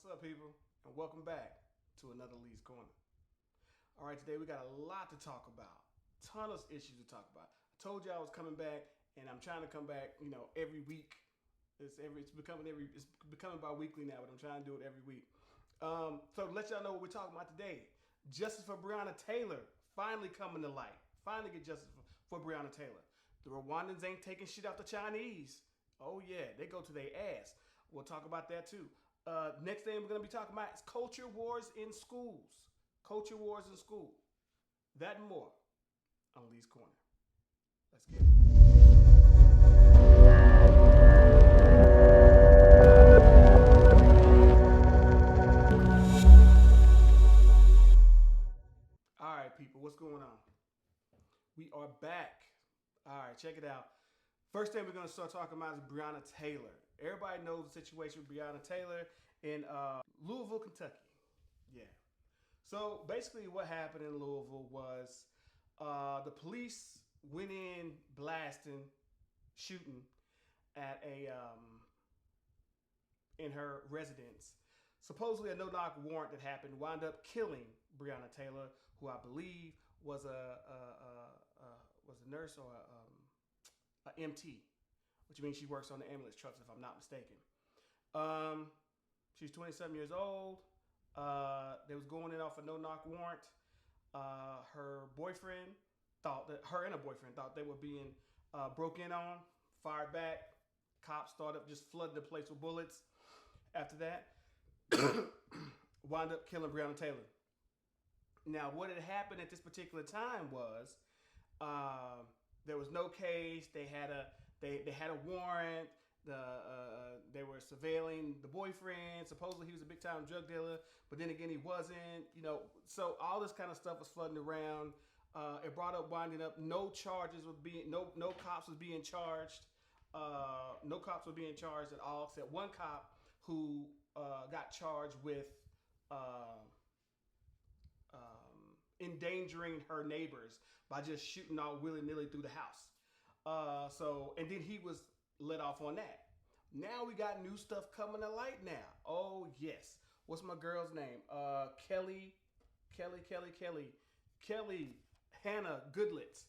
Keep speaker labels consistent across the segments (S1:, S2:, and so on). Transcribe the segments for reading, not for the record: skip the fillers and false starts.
S1: What's up, people? And welcome back to another Lee's Corner. All right, today we got a lot to talk about. Ton of issues to talk about. I told you I was coming back, and I'm trying to come back. Every week. It's becoming bi-weekly now, but I'm trying to do it every week. So to let y'all know what we're talking about today, justice for Breonna Taylor finally coming to light. Finally get justice for Breonna Taylor. The Rwandans ain't taking shit out the Chinese. Oh yeah, they go to their ass. We'll talk about that too. Next thing we're going to be talking about is culture wars in schools. Culture wars in school. That and more on Lee's Corner. Let's get it. All right, people, what's going on? We are back. All right, check it out. First thing we're going to start talking about is Breonna Taylor. Everybody knows the situation with Breonna Taylor in Louisville, Kentucky. Yeah. So basically, what happened in Louisville was the police went in blasting, shooting at a in her residence. Supposedly, a no-knock warrant that happened wound up killing Breonna Taylor, who I believe was a nurse or a MT, which means she works on the ambulance trucks, if I'm not mistaken. She's 27 years old. They was going in off a no-knock warrant. Her boyfriend thought that her and her boyfriend thought they were being broke in on, fired back. Cops started just flooding the place with bullets. After that, wound up killing Breonna Taylor. Now, what had happened at this particular time was there was no case. They had a warrant. They were surveilling the boyfriend. Supposedly he was a big time drug dealer, but then again he wasn't. So all this kind of stuff was flooding around. It brought up winding up. No charges was being no cops was being charged. No cops were being charged at all, except one cop who got charged with endangering her neighbors by just shooting all willy-nilly through the house. And then he was let off on that. Now we got new stuff coming to light now. Oh yes. What's my girl's name? Kelly Hannah Goodlett.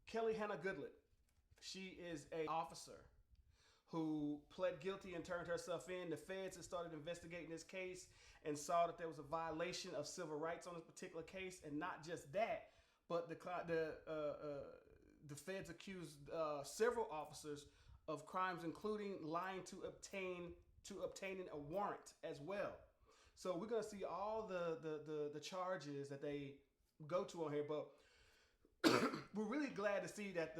S1: Kelly Hannah Goodlett. She is a officer who pled guilty and turned herself in. The feds have started investigating this case and saw that there was a violation of civil rights on this particular case, and not just that, but the feds accused several officers of crimes, including lying to obtaining a warrant as well. So we're gonna see all the charges that they go to on here, but we're really glad to see that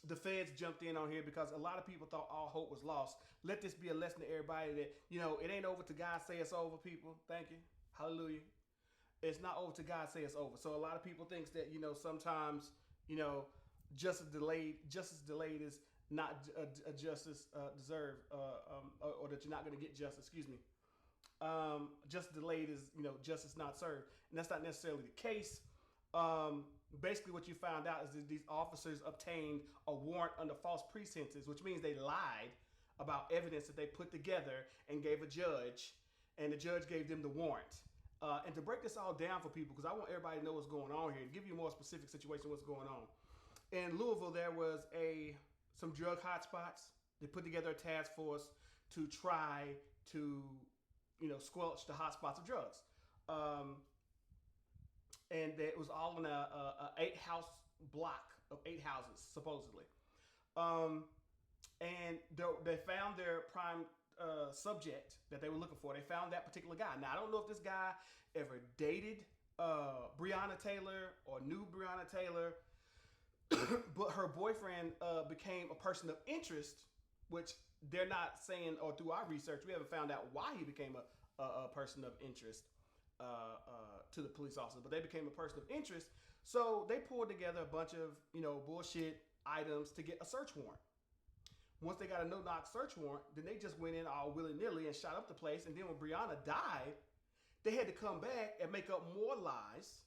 S1: the feds jumped in on here, because a lot of people thought all hope was lost. Let this be a lesson to everybody that, it ain't over till God say it's over, people. Thank you. Hallelujah. It's not over till God say it's over. So a lot of people thinks that, sometimes, justice delayed is not a justice deserved, or that you're not going to get justice, excuse me. Justice delayed is, justice not served. And that's not necessarily the case. Basically what you found out is that these officers obtained a warrant under false pretenses, which means they lied about evidence that they put together and gave a judge, and the judge gave them the warrant. And to break this all down for people, because I want everybody to know what's going on here, to give you a more specific situation what's going on. In Louisville, there was some drug hotspots. They put together a task force to try to, squelch the hotspots of drugs. And it was all in a 8-house block of 8 houses, supposedly. And they found their prime subject that they were looking for. They found that particular guy. Now, I don't know if this guy ever dated Breonna Taylor or knew Breonna Taylor, but her boyfriend became a person of interest, which they're not saying, or through our research, we haven't found out why he became a person of interest to the police officers, but they became a person of interest. So they pulled together a bunch of, bullshit items to get a search warrant. Once they got a no-knock search warrant, then they just went in all willy-nilly and shot up the place. And then when Breonna died, they had to come back and make up more lies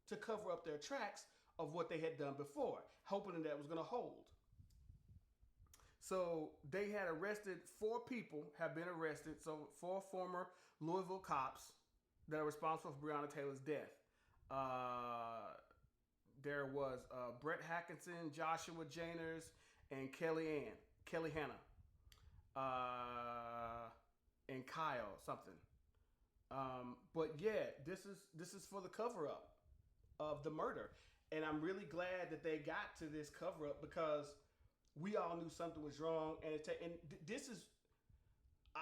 S1: to cover up their tracks of what they had done before, hoping that it was going to hold. So they had arrested 4 people, have been arrested. So 4 former Louisville cops that are responsible for Breonna Taylor's death. Uh, there was Brett Hackinson, Joshua Janers, and Kelly Hanna, and Kyle something. But yeah, this is for the cover up of the murder, and I'm really glad that they got to this cover up because we all knew something was wrong, and this is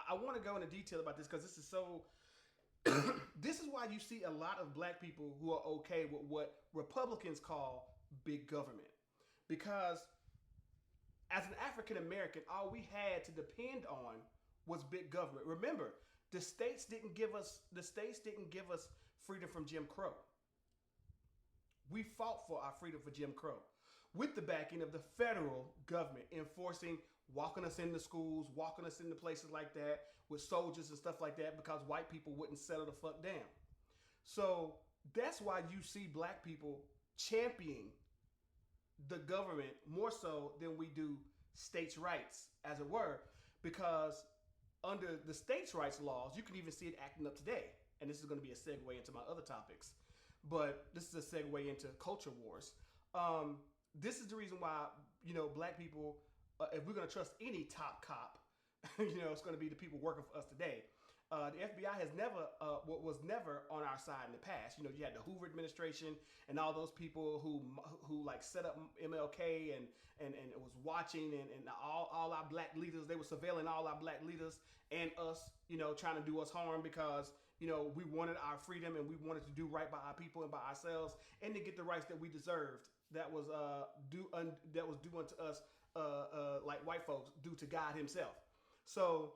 S1: I want to go into detail about this because this is so. This is why you see a lot of black people who are okay with what Republicans call big government, because as an African American, all we had to depend on was big government. Remember, the states didn't give us freedom from Jim Crow. We fought for our freedom for Jim Crow with the backing of the federal government enforcing walking us into schools, walking us into places like that with soldiers and stuff like that because white people wouldn't settle the fuck down. So that's why you see black people championing the government more so than we do states' rights, as it were, because under the states' rights laws, you can even see it acting up today. And this is going to be a segue into my other topics, but this is a segue into culture wars. This is the reason why black people, if we're going to trust any top cop, it's going to be the people working for us today. The FBI has never was never on our side in the past. You had the Hoover administration and all those people who like set up MLK and was watching and all our black leaders. They were surveilling all our black leaders and us, trying to do us harm because we wanted our freedom and we wanted to do right by our people and by ourselves and to get the rights that we deserved. That was due unto us, like white folks due to God Himself. So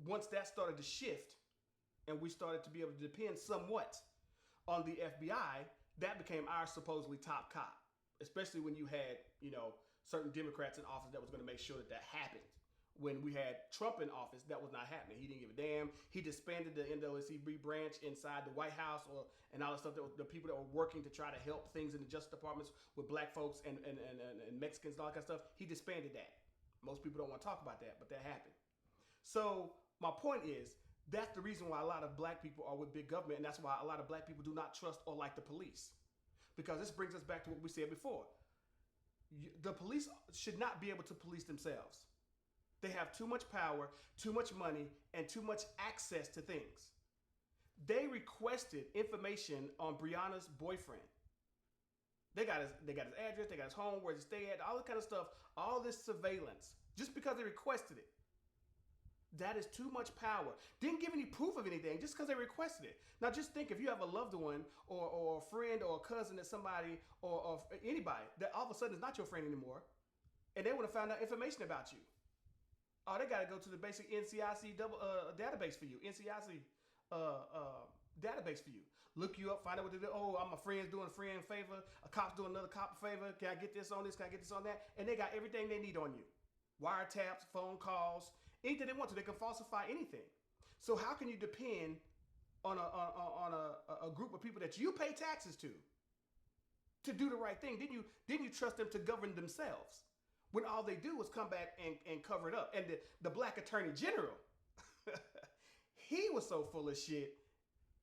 S1: once that started to shift and we started to be able to depend somewhat on the FBI, that became our supposedly top cop, especially when you had, certain Democrats in office that was going to make sure that happened. When we had Trump in office, that was not happening. He didn't give a damn. He disbanded the NAACP branch inside the White House and all the stuff the people that were working to try to help things in the justice departments with black folks and Mexicans and all that kind of stuff. He disbanded that. Most people don't want to talk about that, but that happened. So my point is, that's the reason why a lot of black people are with big government, and that's why a lot of black people do not trust or like the police. Because this brings us back to what we said before. The police should not be able to police themselves. They have too much power, too much money, and too much access to things. They requested information on Breonna's boyfriend. They got his address, they got his home, where he stay at, all that kind of stuff, all this surveillance, just because they requested it. That is too much power. Didn't give any proof of anything just because they requested it. Now just think if you have a loved one or a friend or a cousin that somebody or anybody that all of a sudden is not your friend anymore and they want to find out information about you. Oh, they got to go to the basic NCIC database for you. NCIC database for you. Look you up, find out what they do. Oh, my friend's doing a friend a favor. A cop's doing another cop a favor. Can I get this on this? Can I get this on that? And they got everything they need on you. Wiretaps, phone calls, anything they want to. They can falsify anything. So how can you depend on a group of people that you pay taxes to do the right thing? Didn't you trust them to govern themselves? When all they do is come back and cover it up. And the black attorney general, he was so full of shit.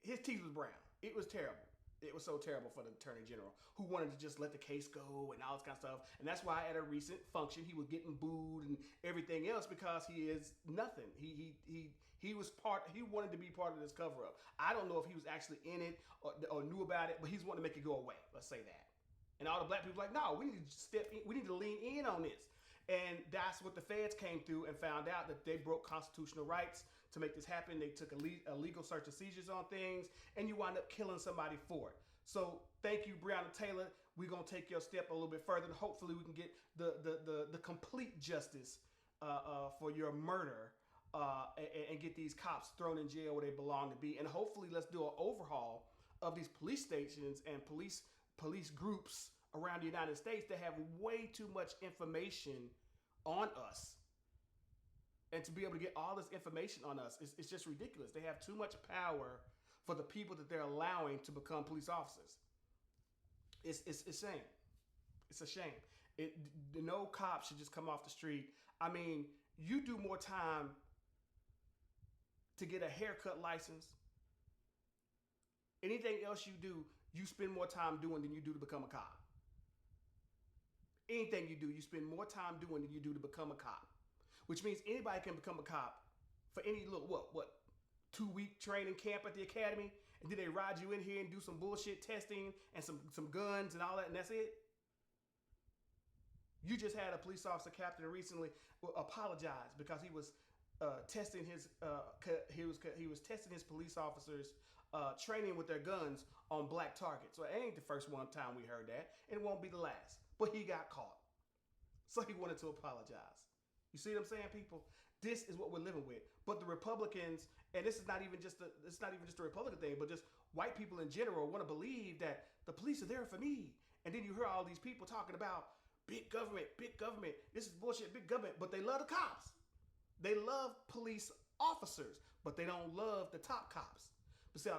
S1: His teeth was brown. It was terrible. It was so terrible for the attorney general who wanted to just let the case go and all this kind of stuff. And that's why at a recent function, he was getting booed and everything else because he is nothing. He was he wanted to be part of this cover up. I don't know if he was actually in it or knew about it, but he's wanting to make it go away. Let's say that. And all the black people were like, no, we need to step in. We need to lean in on this. And that's what the feds came through and found out that they broke constitutional rights to make this happen. They took illegal search and seizures on things, and you wind up killing somebody for it. So thank you, Breonna Taylor. We're going to take your step a little bit further, and hopefully we can get the complete justice for your murder and get these cops thrown in jail where they belong to be. And hopefully let's do an overhaul of these police stations and police groups around the United States that have way too much information on us. And to be able to get all this information on us, it's just ridiculous. They have too much power for the people that they're allowing to become police officers. It's a shame. It's a shame. It no cop should just come off the street. I mean, you do more time to get a haircut license. Anything else you do, you spend more time doing than you do to become a cop. Anything you do, you spend more time doing than you do to become a cop. Which means anybody can become a cop for any little, 2-week training camp at the academy, and then they ride you in here and do some bullshit testing and some guns and all that, and that's it. You just had a police officer captain recently apologize because he was testing his he was testing his police officers training with their guns on black targets. So it ain't the first one time we heard that, and it won't be the last. But he got caught, so he wanted to apologize. You see what I'm saying, people? This is what we're living with. But the Republicans, and this is not even just a Republican thing, but just white people in general want to believe that the police are there for me. And then you hear all these people talking about big government, big government. This is bullshit, big government. But they love the cops. They love police officers, but they don't love the top cops. But see,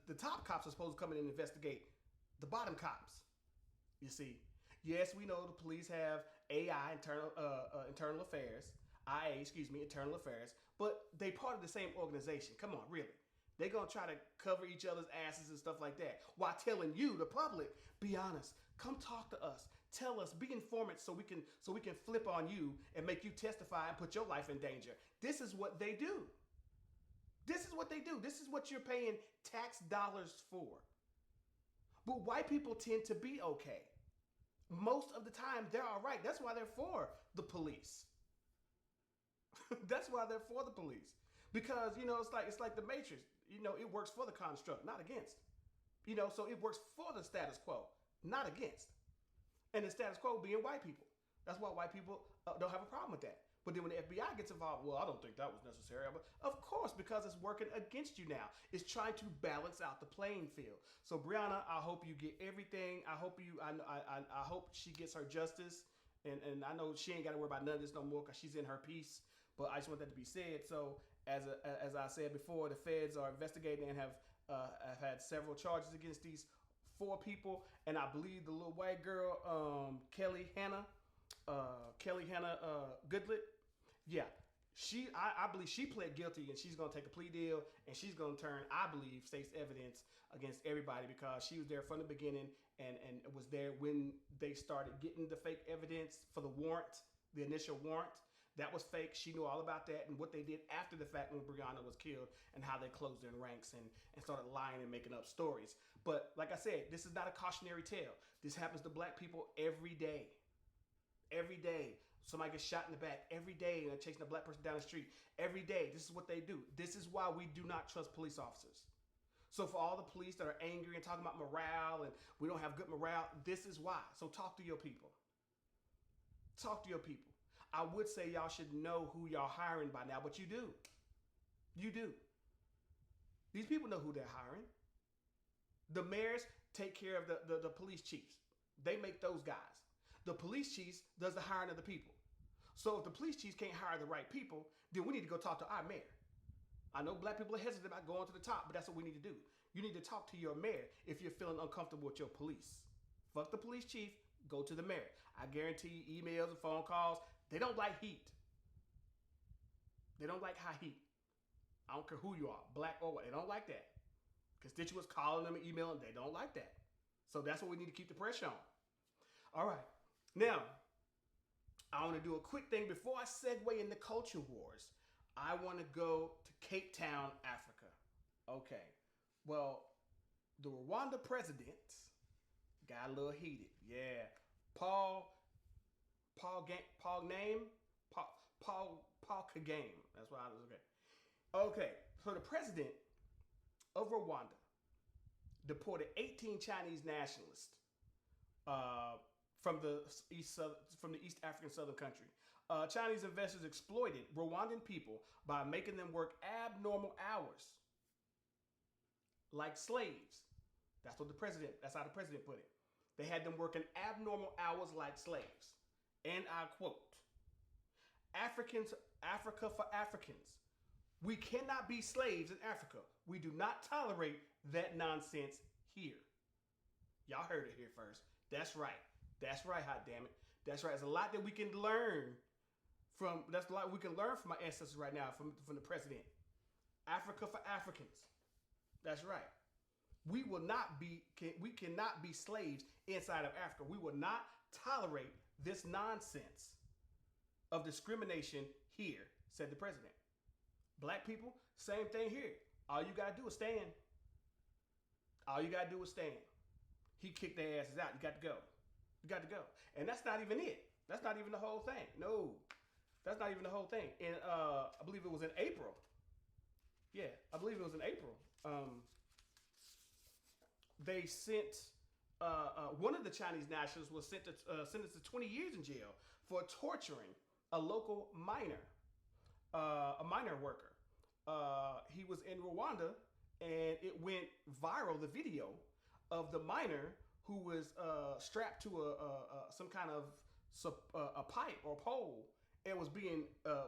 S1: the top cops are supposed to come in and investigate the bottom cops. You see, yes, we know the police have internal affairs. Internal affairs, but they part of the same organization. Come on, really. They're going to try to cover each other's asses and stuff like that while telling you, the public, be honest. Come talk to us. Tell us, be informants so we can flip on you and make you testify and put your life in danger. This is what they do. This is what they do. This is what you're paying tax dollars for. But white people tend to be okay. Most of the time, they're all right. That's why they're for the police. That's why they're for the police. Because, it's like the Matrix. It works for the construct, not against. So it works for the status quo, not against. And the status quo being white people. That's why white people don't have a problem with that. But then when the FBI gets involved, well, I don't think that was necessary. But of course, because it's working against you now. It's trying to balance out the playing field. So Breonna, I hope you get everything. I hope she gets her justice. And I know she ain't got to worry about none of this no more because she's in her peace. But I just want that to be said. So as I said before, the feds are investigating and have had several charges against these 4 people. And I believe the little white girl, Kelly Hanna Goodlet. Yeah, I believe she pled guilty and she's going to take a plea deal and she's going to turn, I believe, state's evidence against everybody because she was there from the beginning and was there when they started getting the fake evidence for the warrant, the initial warrant. That was fake. She knew all about that and what they did after the fact when Breonna was killed and how they closed their ranks and started lying and making up stories. But like I said, this is not a cautionary tale. This happens to black people every day. Every day. Somebody gets shot in the back. Every day they're chasing a black person down the street. Every day. This is what they do. This is why we do not trust police officers. So for all the police that are angry and talking about morale and we don't have good morale, this is why. So talk to your people. Talk to your people. I would say y'all should know who y'all hiring by now, but you do. You do. These people know who they're hiring. The mayors take care of the police chiefs. They make those guys. The police chiefs does the hiring of the people. So if the police chiefs can't hire the right people, then we need to go talk to our mayor. I know black people are hesitant about going to the top, but that's what we need to do. You need to talk to your mayor if you're feeling uncomfortable with your police. Fuck the police chief, go to the mayor. I guarantee you emails and phone calls. They don't like heat. They don't like high heat. I don't care who you are, black or white. They don't like that. Constituents calling them and emailing, they don't like that. So that's what we need to keep the pressure on. All right. Now, I want to do a quick thing before I segue into culture wars. I want to go to Cape Town, Africa. Okay. Well, the Rwanda president got a little heated. Yeah. Paul Kagame. That's why I was okay. Okay. So the president of Rwanda deported 18 Chinese nationalists from the East African southern country. Chinese investors exploited Rwandan people by making them work abnormal hours, like slaves. That's how the president put it. They had them working abnormal hours like slaves. And I quote, Africa for Africans. We cannot be slaves in Africa. We do not tolerate that nonsense here. Y'all heard it here first. That's right. That's right, hot damn it. That's right. There's a lot that we can learn from. That's a lot we can learn from our ancestors right now from the president. Africa for Africans. That's right. We will not be. We cannot be slaves inside of Africa. We will not tolerate this nonsense of discrimination here," said the president. Black people, same thing here. All you gotta do is stand. All you gotta do is stand. He kicked their asses out. You got to go. You got to go. And that's not even it. That's not even the whole thing. No, that's not even the whole thing. And I believe it was in April. Yeah, I believe it was in April. They sent one of the Chinese nationals was sentenced to 20 years in jail for torturing a local miner, a miner worker. He was in Rwanda, and it went viral. The video of the miner who was strapped to some kind of a pipe or pole and was being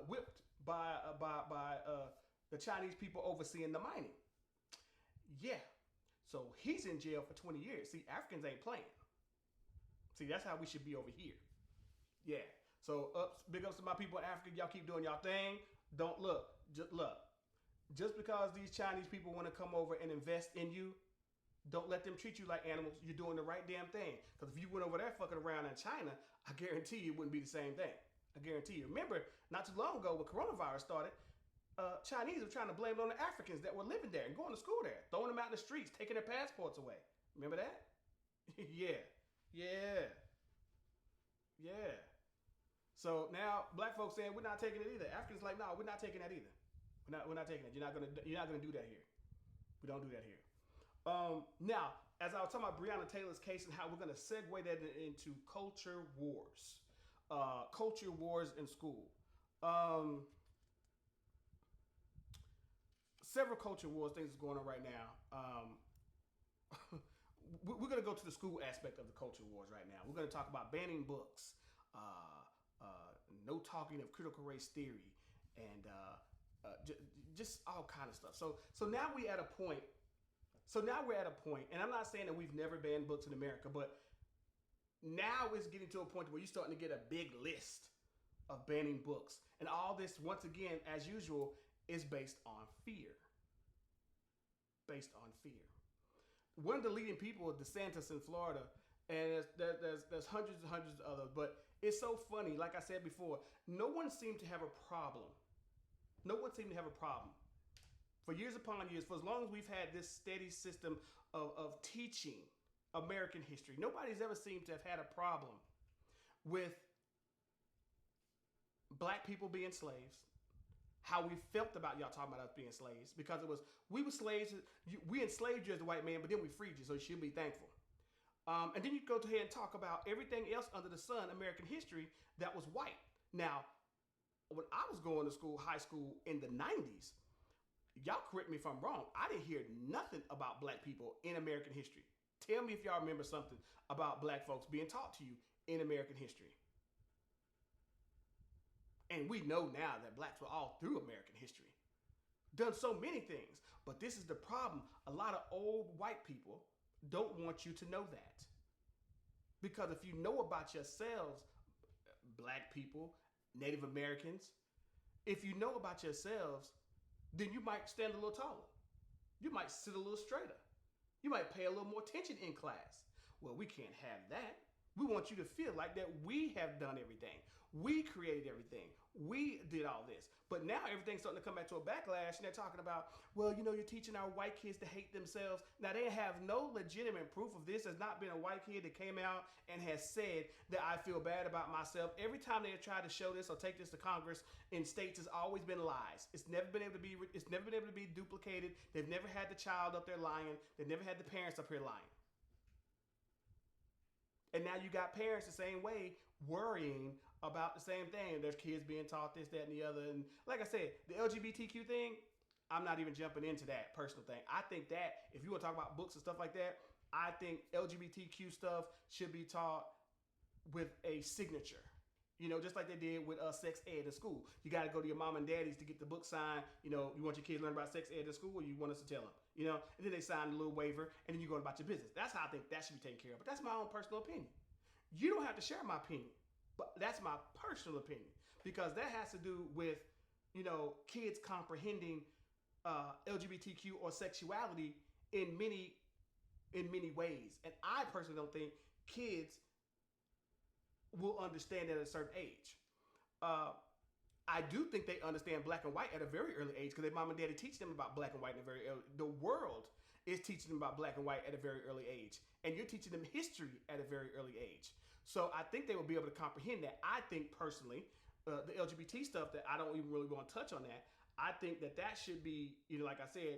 S1: whipped by the Chinese people overseeing the mining. Yeah. So he's in jail for 20 years. See, Africans ain't playing. See, that's how we should be over here. Yeah. So big ups to my people in Africa. Y'all keep doing y'all thing. Don't look. Just because these Chinese people want to come over and invest in you, don't let them treat you like animals. You're doing the right damn thing. Because if you went over there fucking around in China, I guarantee you it wouldn't be the same thing. I guarantee you. Remember, not too long ago when coronavirus started, Chinese were trying to blame it on the Africans that were living there and going to school there, throwing them out in the streets, taking their passports away. Remember that? Yeah. So now black folks saying we're not taking it either. Africans like, no, we're not taking that either. We're not taking it. You're not gonna do that here. We don't do that here. Now, as I was talking about Breonna Taylor's case and how we're gonna segue that into culture wars in school. Several culture wars things is going on right now. We're going to go to the school aspect of the culture wars right now. We're going to talk about banning books, no talking of critical race theory, and just all kind of stuff. So now we're at a point. And I'm not saying that we've never banned books in America, but now it's getting to a point where you're starting to get a big list of banning books, and all this, once again, as usual, is based on fear. One of the leading people is DeSantis in Florida, and there's hundreds and hundreds of others. But it's so funny. Like I said before, no one seemed to have a problem. For years upon years, for as long as we've had this steady system of teaching American history, nobody's ever seemed to have had a problem with black people being slaves. How we felt about y'all talking about us being slaves, because we were slaves. We enslaved you as a white man, but then we freed you, so you should be thankful. And then you go ahead and talk about everything else under the sun, American history, that was white. Now, when I was going to school, high school in the 90s, y'all correct me if I'm wrong, I didn't hear nothing about black people in American history. Tell me if y'all remember something about black folks being taught to you in American history. And we know now that blacks were all through American history, done so many things. But this is the problem. A lot of old white people don't want you to know that. Because if you know about yourselves, black people, Native Americans, if you know about yourselves, then you might stand a little taller. You might sit a little straighter. You might pay a little more attention in class. Well, we can't have that. We want you to feel like that we have done everything. We created everything. We did all this. But now everything's starting to come back to a backlash, and they're talking about, well, you're teaching our white kids to hate themselves. Now, they have no legitimate proof of this. There's not been a white kid that came out and has said that I feel bad about myself. Every time they have tried to show this or take this to Congress in states, it's always been lies. It's never been able to be duplicated. They've never had the child up there lying. They've never had the parents up here lying. And now you got parents the same way worrying about the same thing. There's kids being taught this, that, and the other. And like I said, the LGBTQ thing, I'm not even jumping into that personal thing. I think that if you want to talk about books and stuff like that, I think LGBTQ stuff should be taught with a signature. Just like they did with sex ed in school. You got to go to your mom and daddies to get the book signed. You want your kids to learn about sex ed in school, or you want us to tell them? And then they sign a little waiver, and then you go about your business. That's how I think that should be taken care of. But that's my own personal opinion. You don't have to share my opinion. But that's my personal opinion because that has to do with, kids comprehending LGBTQ or sexuality in many ways. And I personally don't think kids will understand that at a certain age. Uh, I do think they understand black and white at a very early age because their mom and daddy teach them about black and white at a very early. The world is teaching them about black and white at a very early age, and you're teaching them history at a very early age. So I think they will be able to comprehend that. I think personally, the LGBT stuff that I don't even really want to touch on that. I think that should be, like I said,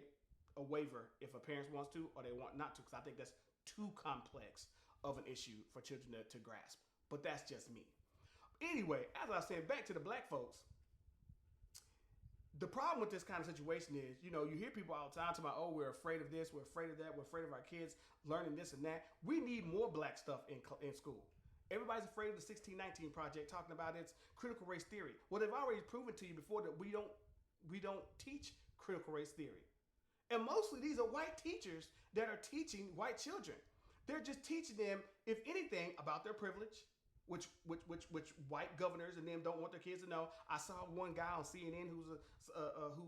S1: a waiver if a parent wants to or they want not to, because I think that's too complex of an issue for children to grasp. But that's just me. Anyway, as I said, back to the black folks. The problem with this kind of situation is, you hear people all the time talking about, oh, we're afraid of this, we're afraid of that, we're afraid of our kids learning this and that. We need more black stuff in school. Everybody's afraid of the 1619 Project, talking about its critical race theory. Well, they've already proven to you before that we don't teach critical race theory. And mostly these are white teachers that are teaching white children. They're just teaching them, if anything, about their privilege, which white governors and them don't want their kids to know. I saw one guy on CNN who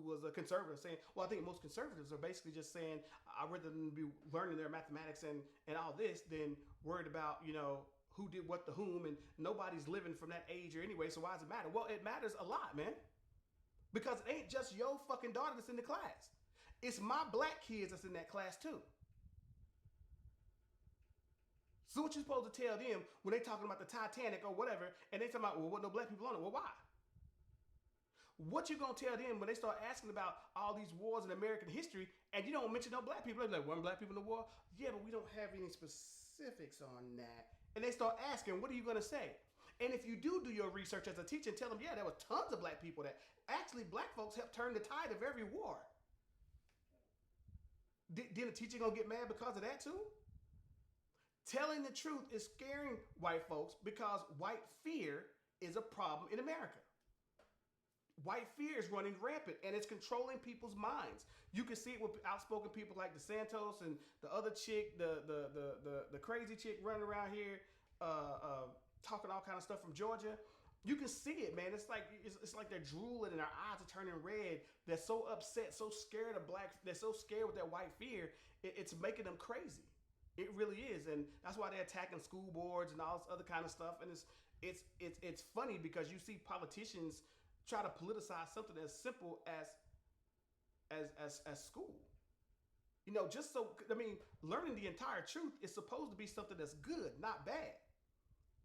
S1: was a conservative saying, well, I think most conservatives are basically just saying, I'd rather than be learning their mathematics and all this than worried about, who did what to whom, and nobody's living from that age or anyway, so why does it matter? Well, it matters a lot, man. Because it ain't just your fucking daughter that's in the class. It's my black kids that's in that class too. So what you supposed to tell them when they talking about the Titanic or whatever, and they talking about, well, what, no black people on it? Well, why? What you gonna tell them when they start asking about all these wars in American history, and you don't mention no black people? They're like, weren't black people in the war? Yeah, but we don't have any specifics on that. And they start asking, what are you gonna say? And if you do your research as a teacher and tell them, yeah, there were tons of black people that actually black folks helped turn the tide of every war. Then the teacher gonna get mad because of that too? Telling the truth is scaring white folks because white fear is a problem in America. White fear is running rampant and it's controlling people's minds. You can see it with outspoken people like DeSantos and the other chick, the crazy chick running around here, talking all kind of stuff from Georgia. You can see it, man. It's like they're drooling and their eyes are turning red. They're so upset, so scared of black. They're so scared with that white fear. It's making them crazy. It really is, and that's why they're attacking school boards and all this other kind of stuff. And it's funny because you see politicians try to politicize something as simple as school. Just so, learning the entire truth is supposed to be something that's good, not bad.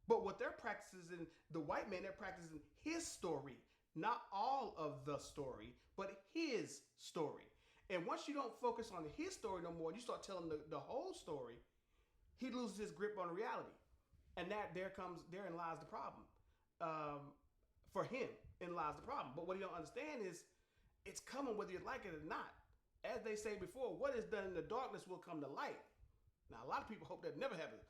S1: But what they're practicing, the white man, they're practicing his story, not all of the story, but his story. And once you don't focus on his story no more, you start telling the whole story, he loses his grip on reality. And therein lies the problem. For him, lies the problem. But what you don't understand is it's coming whether you like it or not. As they say before, what is done in the darkness will come to light. Now, a lot of people hope that never happens.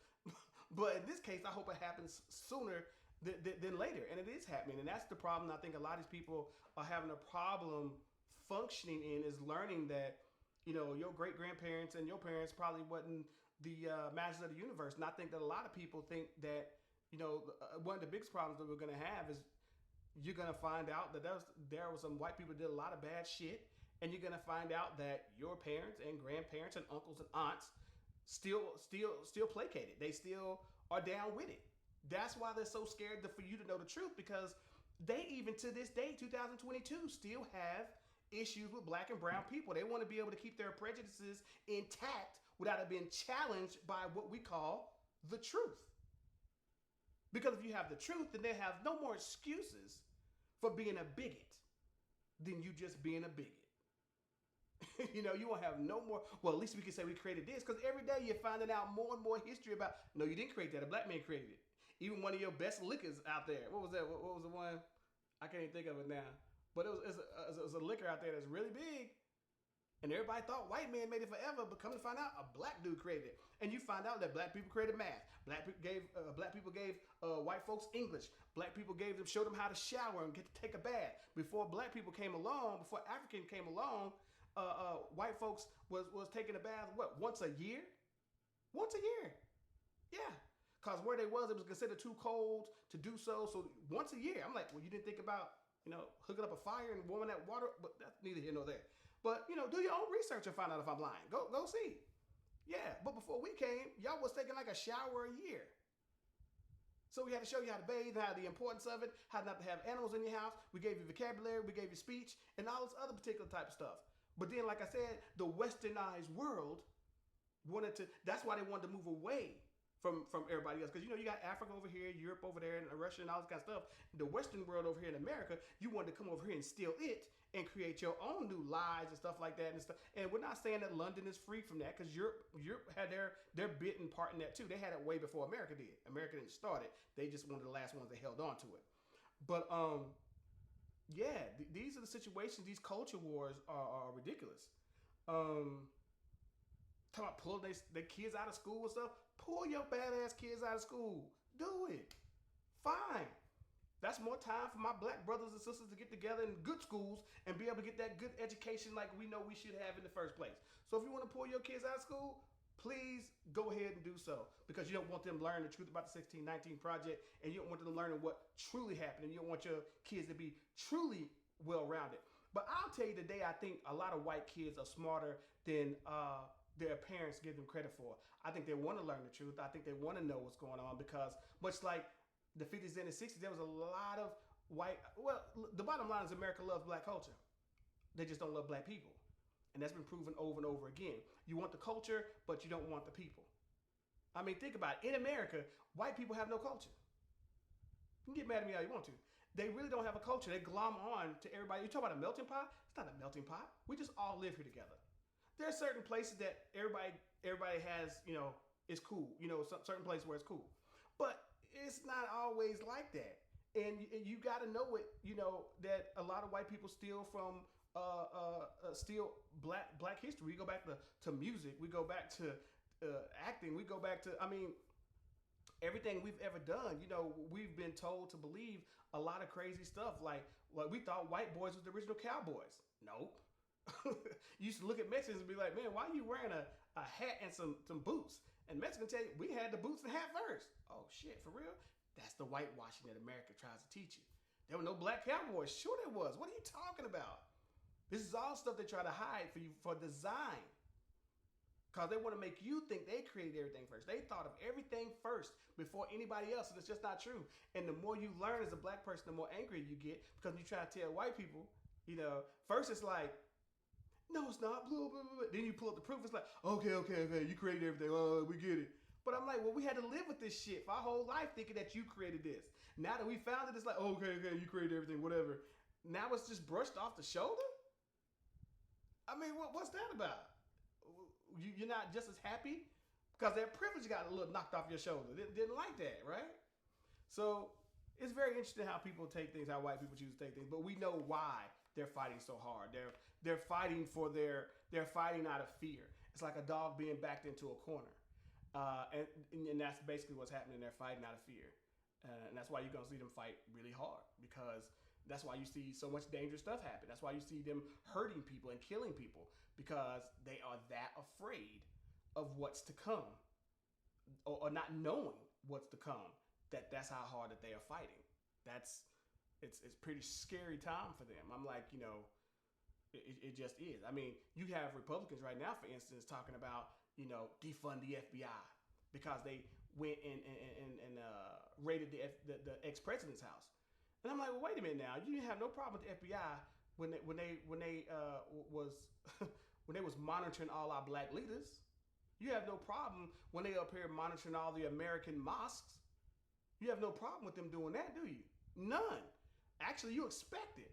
S1: But in this case, I hope it happens sooner than later. And it is happening. And that's the problem I think a lot of these people are having a problem functioning in, is learning that, your great-grandparents and your parents probably wasn't the masters of the universe. And I think that a lot of people think that, one of the biggest problems that we're going to have is you're going to find out that there was some white people that did a lot of bad shit. And you're going to find out that your parents and grandparents and uncles and aunts still placated. They still are down with it. That's why they're so scared for you to know the truth, because they even to this day, 2022, still have issues with black and brown people. They want to be able to keep their prejudices intact without it being challenged by what we call the truth. Because if you have the truth, then they have no more excuses for being a bigot than you just being a bigot. You won't have no more. Well, at least we can say we created this, because every day you're finding out more and more history about, no, you didn't create that. A black man created it. Even one of your best liquors out there. What was that? What was the one? I can't even think of it now. But it was a liquor out there that's really big. And everybody thought white man made it forever, but come to find out, a black dude created it. And you find out that black people created math. Black people gave white folks English. Black people showed them how to shower and get to take a bath. Before black people came along, before African came along, white folks was taking a bath, once a year? Once a year. Yeah. Because where they was, it was considered too cold to do so. So once a year, I'm like, well, you didn't think about, hooking up a fire and warming that water, but that's neither here nor there. But, do your own research and find out if I'm lying. Go see. Yeah, but before we came, y'all was taking like a shower a year. So we had to show you how to bathe, how the importance of it, how not to have animals in your house. We gave you vocabulary, we gave you speech, and all this other particular type of stuff. But then, like I said, the westernized world that's why they wanted to move away from everybody else. Because, you got Africa over here, Europe over there, and Russia and all this kind of stuff. The Western world over here in America, you wanted to come over here and steal it and create your own new lies and stuff like that and stuff. And we're not saying that London is free from that, because Europe had their bit and part in that too. They had it way before America did. America didn't start it. They just one of the last ones that held on to it. But these are the situations. These culture wars are ridiculous. Talking about pulling their kids out of school and stuff. Pull your badass kids out of school. Do it. Fine. That's more time for my black brothers and sisters to get together in good schools and be able to get that good education like we know we should have in the first place. So if you want to pull your kids out of school, please go ahead and do so, because you don't want them learning the truth about the 1619 Project, and you don't want them learning what truly happened, and you don't want your kids to be truly well-rounded. But I'll tell you today, I think a lot of white kids are smarter than their parents give them credit for. I think they want to learn the truth. I think they want to know what's going on, because much like the 50s and the 60s, there was a lot of the bottom line is America loves black culture. They just don't love black people. And that's been proven over and over again. You want the culture, but you don't want the people. I mean, think about it. In America, white people have no culture. You can get mad at me all you want to. They really don't have a culture. They glom on to everybody. You talk about a melting pot? It's not a melting pot. We just all live here together. There are certain places that everybody has, is cool. Certain places where it's cool. But it's not always like that. And you got to know it, that a lot of white people steal from black history. We go back to music. We go back to acting. We go back to, everything we've ever done. We've been told to believe a lot of crazy stuff. Like we thought white boys was the original cowboys. Nope. You used to look at Mexicans and be like, man, why are you wearing a hat and some boots? And Mexicans tell you, we had the boots and hat first. Oh shit, for real? That's the whitewashing that America tries to teach you. There were no black cowboys. Sure there was. What are you talking about? This is all stuff they try to hide for you for design. Because they want to make you think they created everything first. They thought of everything first before anybody else, and it's just not true. And the more you learn as a black person, the more angry you get, because you try to tell white people, first it's like, no, it's not. Blah, blah, blah. Then you pull up the proof. It's like, okay. You created everything. Oh, we get it. But I'm like, well, we had to live with this shit for our whole life thinking that you created this. Now that we found it, it's like, okay, you created everything, whatever. Now it's just brushed off the shoulder? I mean, what's that about? You're not just as happy? Because that privilege got a little knocked off your shoulder. Didn't like that, right? So it's very interesting how people take things, how white people choose to take things. But we know why they're fighting so hard. They're fighting they're fighting out of fear. It's like a dog being backed into a corner. And that's basically what's happening. They're fighting out of fear. And that's why you're going to see them fight really hard, because that's why you see so much dangerous stuff happen. That's why you see them hurting people and killing people, because they are that afraid of what's to come, or not knowing what's to come. That's how hard that they are fighting. It's pretty scary time for them. I'm like, it just is. I mean, you have Republicans right now, for instance, talking about, defund the FBI because they went and raided the ex-president's house. And I'm like, well, wait a minute now. You didn't have no problem with the FBI when they was when they was monitoring all our black leaders. You have no problem when they up here monitoring all the American mosques. You have no problem with them doing that, do you? None. Actually, you expect it.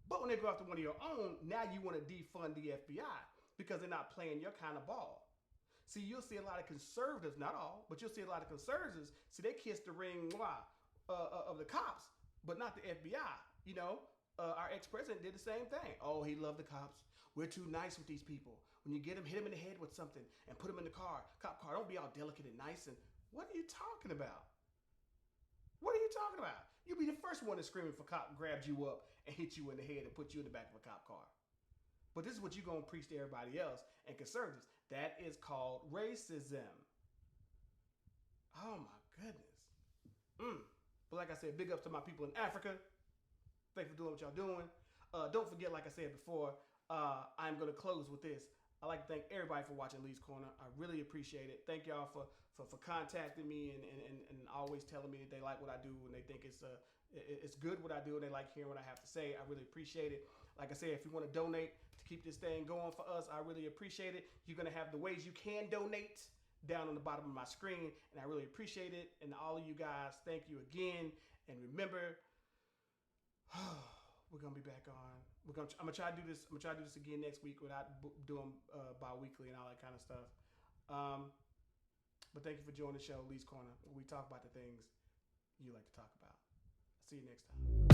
S1: But when they go after one of your own, now you want to defund the FBI because they're not playing your kind of ball. See, you'll see a lot of conservatives, not all, but you'll see a lot of conservatives, see, they kiss the ring of the cops, but not the FBI. Our ex-president did the same thing. Oh, he loved the cops. We're too nice with these people. When you get them, hit them in the head with something and put them in the cop car. Don't be all delicate and nice. And what are you talking about? What are you talking about? You'll be the first one to scream if a cop grabs you up and hit you in the head and put you in the back of a cop car. But this is what you're going to preach to everybody else and conservatives. That is called racism. Oh my goodness. But like I said, big ups to my people in Africa. Thanks for doing what y'all doing. Don't forget, like I said before, I'm going to close with this. I'd like to thank everybody for watching Lee's Corner. I really appreciate it. Thank y'all for contacting me and always telling me that they like what I do and they think it's good what I do and they like hearing what I have to say. I really appreciate it. Like I said, if you want to donate to keep this thing going for us, I really appreciate it. You're going to have the ways you can donate down on the bottom of my screen, and I really appreciate it. And all of you guys, thank you again. And remember, we're gonna be back on. I'm gonna try to do this. I'm gonna try to do this again next week without doing bi-weekly and all that kind of stuff. But thank you for joining the show, Lee's Corner, where we talk about the things you like to talk about. See you next time.